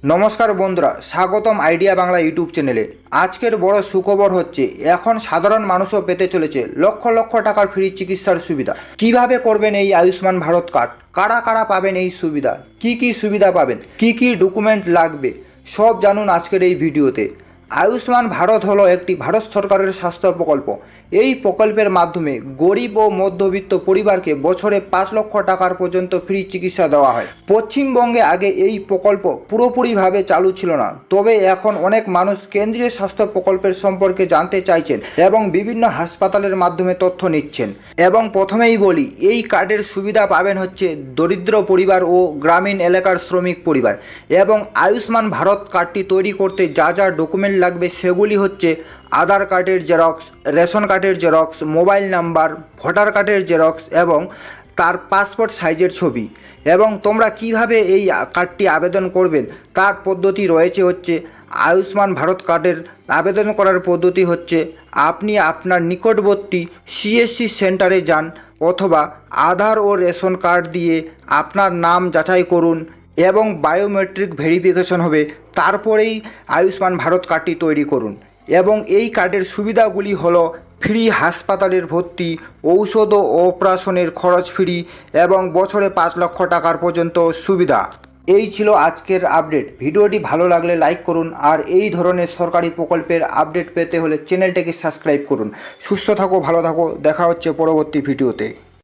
নমস্কার বন্ধুরা, স্বাগতম আইডিয়া বাংলা ইউটিউব চ্যানেলে। আজকের বড় সুখবর হচ্ছে এখন সাধারণ মানুষও পেতে চলেছে লক্ষ লক্ষ টাকার ফ্রি চিকিৎসার সুবিধা। কিভাবে করবেন এই আয়ুষ্মান ভারত কার্ড, কারা কারা পাবেন এই সুবিধা, কি কি সুবিধা পাবেন, কি কি ডকুমেন্ট লাগবে, সব জানুন আজকের এই ভিডিওতে। আয়ুষ্মান ভারত হলো একটি ভারত সরকারের স্বাস্থ্য প্রকল্প। এই প্রকল্পের মাধ্যমে গরিব ও মধ্যবিত্ত পরিবারকে বছরে 5 লক্ষ টাকার পর্যন্ত ফ্রি চিকিৎসা দেওয়া হয়। পশ্চিমবঙ্গে আগে এই প্রকল্প পুরোপুরিভাবে চালু ছিল না, তবে এখন অনেক মানুষ কেন্দ্রীয় স্বাস্থ্য প্রকল্পের সম্পর্কে জানতে চাইছেন এবং বিভিন্ন হাসপাতালের মাধ্যমে তথ্য নিচ্ছেন। এবং প্রথমেই বলি, এই কার্ডের সুবিধা পাবেন হচ্ছে দরিদ্র পরিবার ও গ্রামীণ এলাকার শ্রমিক পরিবার। এবং আয়ুষ্মান ভারত কার্ডটি তৈরি করতে যা যা ডকুমেন্ট লাগবে সেগুলি হচ্ছে আধার কার্ডের জেরক্স, রেশন কার্ডের জেরক্স, মোবাইল নাম্বার, ভোটার কার্ডের জেরক্স এবং তার পাসপোর্ট সাইজের ছবি। এবং তোমরা কিভাবে এই কার্ডটি আবেদন করবেন তার পদ্ধতি রয়েছে হচ্ছে, আয়ুষ্মান ভারত কার্ডের আবেদন করার পদ্ধতি হচ্ছে আপনি আপনার নিকটবর্তী সিএসসি সেন্টারে যান অথবা আধার ও রেশন কার্ড দিয়ে আপনার নাম যাচাই করুন এবং বায়োমেট্রিক ভেরিফিকেশন হবে, তারপরেই আয়ুষ্মান ভারত কার্ডটি তৈরি করুন। এবং এই কার্ডের সুবিধাগুলি হলো ফ্রি হাসপাতালের ভর্তি, ঔষধ ও অপারেশনের খরচ ফ্রি এবং বছরে 5 লক্ষ টাকার পর্যন্ত সুবিধা। এই ছিল আজকের আপডেট। ভিডিওটি ভালো লাগলে লাইক করুন, আর এই ধরনের সরকারি প্রকল্পের আপডেট পেতে হলে চ্যানেলটাকে সাবস্ক্রাইব করুন। সুস্থ থাকো, ভালো থাকো, দেখা হচ্ছে পরবর্তী ভিডিওতে।